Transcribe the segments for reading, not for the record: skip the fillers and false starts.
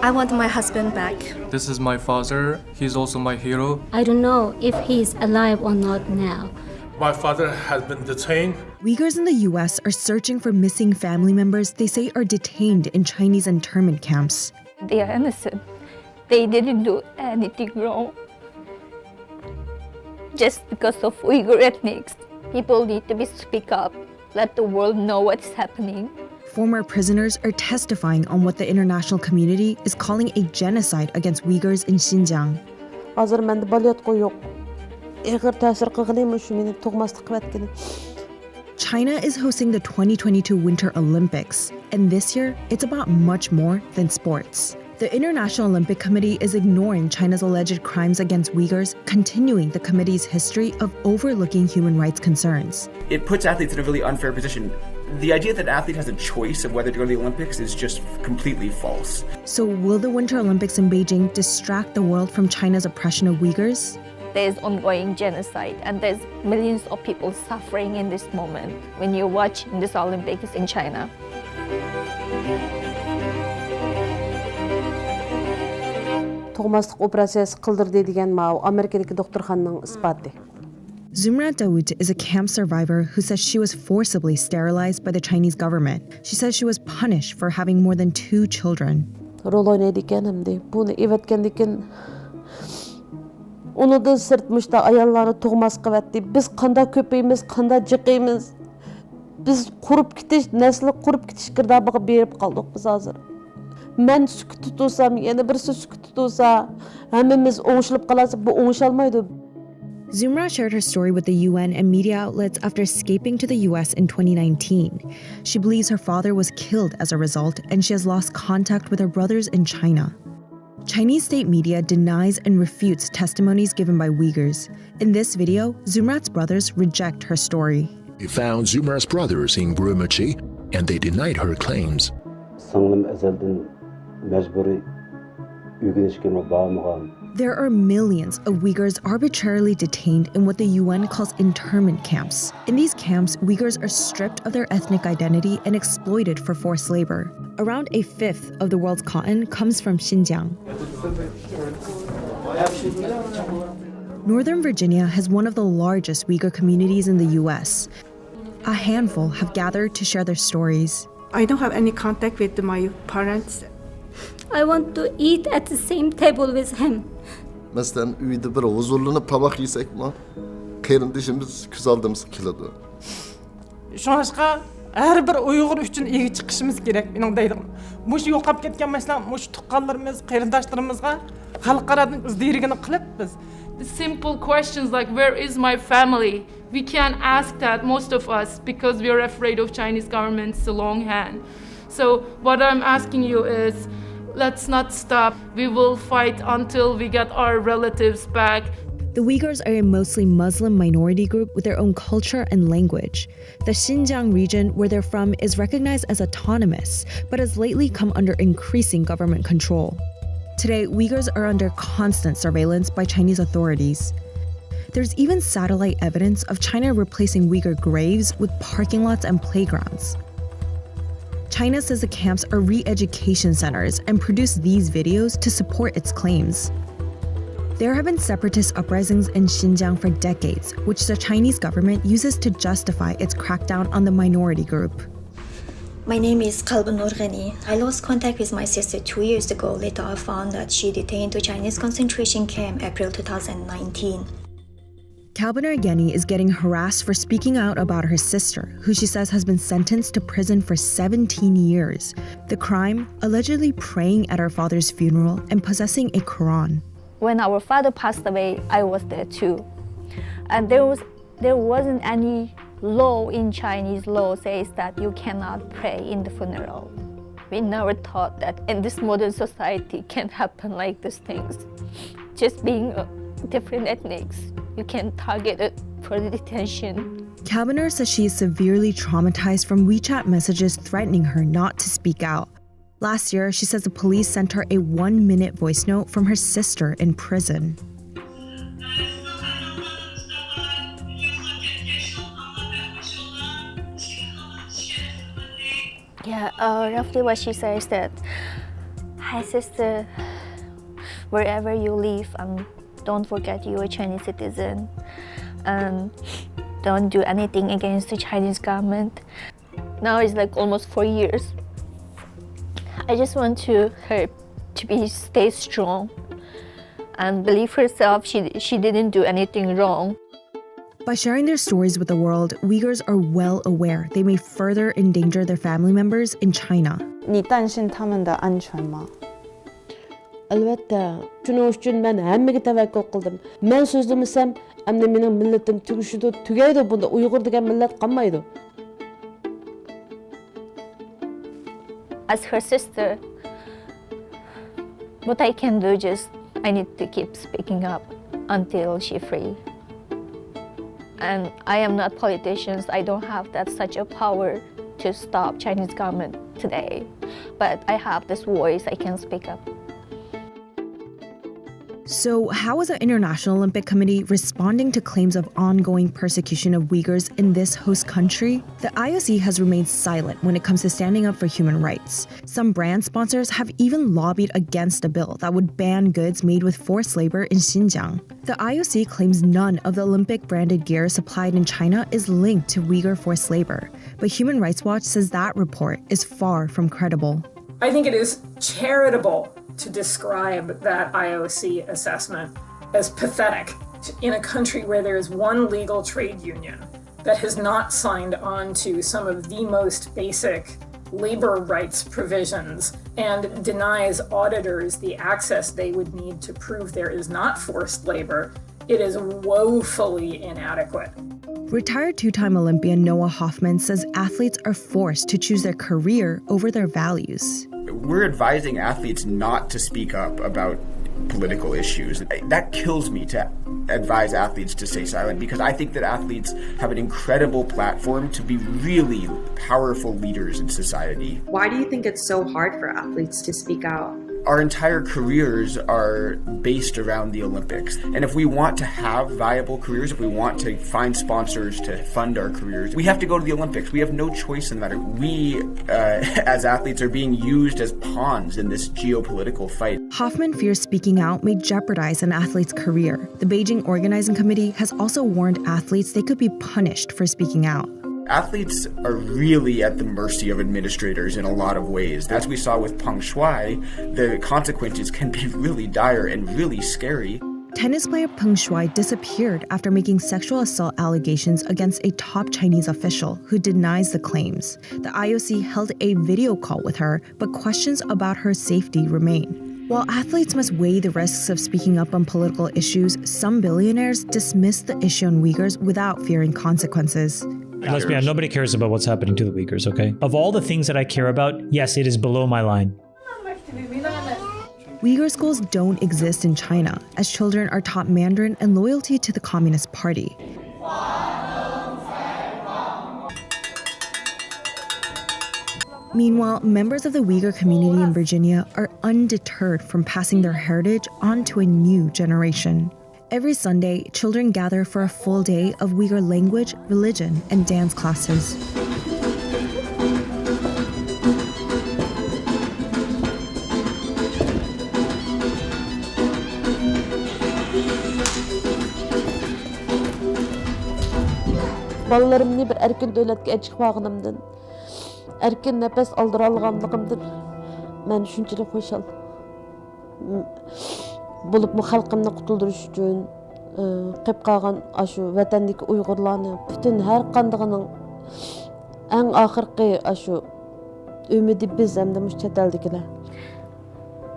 I want my husband back. This is my father. He's also my hero. I don't know if he's alive or not now. My father has been detained. Uyghurs in the US are searching for missing family members they say are detained in Chinese internment camps. They are innocent. They didn't do anything wrong. Just because of Uyghur ethnics, people need to speak up, let the world know what's happening. Former prisoners are testifying on what the international community is calling a genocide against Uyghurs in Xinjiang. Hazır mende balyatqı yo'q. Eğer ta'sir qilganmi shu meni tug'maslik qilayotgani. China is hosting the 2022 Winter Olympics, and this year it's about much more than sports. The International Olympic Committee is ignoring China's alleged crimes against Uyghurs, continuing the committee's history of overlooking human rights concerns. It puts athletes in a really unfair position. The idea that an athlete has a choice of whether to go to the Olympics is just completely false. So will the Winter Olympics in Beijing distract the world from China's oppression of Uyghurs? There's ongoing genocide and there's millions of people suffering in this moment when you watch this Olympics in China. Tug'maslik operatsiyasi qildirdi degan ma'u Amerikadagi doktorxonaning isboti. Zumrat Dawood is a camp survivor who says she was forcibly sterilized by the Chinese government. She says she was punished for having more than 2 children. Rol oynaydi ekanimde. Buni evatgandan keyin unudan sirtmışda ayollarni tug'mas qilyapti. Biz qanday ko'paymiz, qanday jiqiymiz. Biz qurib ketish, nasli qurib ketish girdobig'iga berib qoldik biz hozir. Men sukut tutsam, yana birisi sukut tutsa, hammamiz o'ngishilib qolsak, bu o'ngisholmaydi. Zumra shared her story with the UN and media outlets after escaping to the US in 2019. She believes her father was killed as a result, and she has lost contact with her brothers in China. Chinese state media denies and refutes testimonies given by Uyghurs. In this video, Zumrat's brothers reject her story. They found Zumra's brothers in Gurumachi, and they denied her claims. There are millions of Uyghurs arbitrarily detained in what the UN calls internment camps. In these camps, Uyghurs are stripped of their ethnic identity and exploited for forced labor. Around a fifth of the world's cotton comes from Xinjiang. Northern Virginia has one of the largest Uyghur communities in the US. A handful have gathered to share their stories. I don't have any contact with my parents. I want to eat at the same table with him. Mesela uyda bir huzurlanıp tabak yesek mi? Qarindishimiz ko'z oldimizga keladi. Shunga har bir Uyg'ur uchun ega chiqishimiz kerak, mening deydim. Mush yo'qolib ketgan mesela mush tuqqanlarimiz, qarindoshlarimizga xalqaradan izdirigini qilib biz. The simple questions like where is my family? We can't ask that, most of us, because we are afraid of Chinese government's long hand. So what I'm asking you is, let's not stop. We will fight until we get our relatives back. The Uyghurs are a mostly Muslim minority group with their own culture and language. The Xinjiang region where they're from is recognized as autonomous, but has lately come under increasing government control. Today, Uyghurs are under constant surveillance by Chinese authorities. There's even satellite evidence of China replacing Uyghur graves with parking lots and playgrounds. China says the camps are re-education centers and produced these videos to support its claims. There have been separatist uprisings in Xinjiang for decades, which the Chinese government uses to justify its crackdown on the minority group. My name is Kalbin Nurghani. I lost contact with my sister 2 years ago. Later I found that she detained to a Chinese concentration camp April 2019. Kalbin Nurghani is getting harassed for speaking out about her sister, who she says has been sentenced to prison for 17 years. The crime, allegedly praying at her father's funeral and possessing a Quran. When our father passed away, I was there too. And there wasn't any law in Chinese law says that you cannot pray in the funeral. We never thought that in this modern society can happen like these things. Just being different ethnics, you can target it for the detention. Kalbiner says she is severely traumatized from WeChat messages threatening her not to speak out. Last year, she says the police sent her a 1-minute voice note from her sister in prison. Yeah, roughly what she says that Hi sister, wherever you live, don't forget you're a Chinese citizen. Don't do anything against the Chinese government. Now it's like almost 4 years. I just want her to stay strong and believe herself. She didn't do anything wrong. By sharing their stories with the world, Uyghurs are well aware they may further endanger their family members in China. 你担心他们的安全吗? Albatta. Shuning uchun men hammaga tavakkul qildim. Men so'zlamasam, endi mening millatim tugishidi, tugaydi bunda. Uyg'ur degan millat qolmaydi. As her sister, what I can do I need to keep speaking up until she's free. And I am not politicians. I don't have such a power to stop Chinese government today. But I have this voice, I can speak up. So how is the International Olympic Committee responding to claims of ongoing persecution of Uyghurs in this host country? The IOC has remained silent when it comes to standing up for human rights. Some brand sponsors have even lobbied against a bill that would ban goods made with forced labor in Xinjiang. The IOC claims none of the Olympic branded gear supplied in China is linked to Uyghur forced labor, but Human Rights Watch says that report is far from credible. I think it is charitable to describe that IOC assessment as pathetic in a country where there is one legal trade union that has not signed on to some of the most basic labor rights provisions and denies auditors the access they would need to prove there is not forced labor. It is woefully inadequate. Retired two-time Olympian Noah Hoffman says athletes are forced to choose their career over their values. We're advising athletes not to speak up about political issues. That kills me to advise athletes to stay silent, because I think that athletes have an incredible platform to be really powerful leaders in society. Why do you think it's so hard for athletes to speak out? Our entire careers are based around the Olympics. And if we want to have viable careers, if we want to find sponsors to fund our careers, we have to go to the Olympics. We have no choice in the matter. We, as athletes, are being used as pawns in this geopolitical fight. Hoffman fears speaking out may jeopardize an athlete's career. The Beijing Organizing Committee has also warned athletes they could be punished for speaking out. Athletes are really at the mercy of administrators in a lot of ways. As we saw with Peng Shuai, the consequences can be really dire and really scary. Tennis player Peng Shuai disappeared after making sexual assault allegations against a top Chinese official who denies the claims. The IOC held a video call with her, but questions about her safety remain. While athletes must weigh the risks of speaking up on political issues, some billionaires dismiss the issue on Uyghurs without fearing consequences. Let's be honest, nobody cares about what's happening to the Uyghurs, okay? Of all the things that I care about, yes, it is below my line. Uyghur schools don't exist in China, as children are taught Mandarin and loyalty to the Communist Party. Meanwhile, members of the Uyghur community in Virginia are undeterred from passing their heritage on to a new generation. Every Sunday, children gather for a full day of Uyghur language, religion, and dance classes. Balalarımni bir erkin dövletke çıkmağınımdan, erkin nefes aldıra alğanlığımdan men şunchalik xo'shal. Bo'libmi xalqimni qutuldirish uchun qilib qolgan shu vatandagi Uyg'urlarni butun har qandig'ining eng oxirgi shu umidi biz hamda mush chet eldagilar.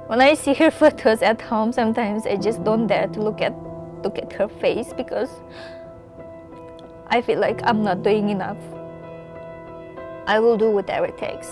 When I see her photos at home, sometimes I just don't dare to look at her face because I feel like I'm not doing enough. I will do whatever it takes.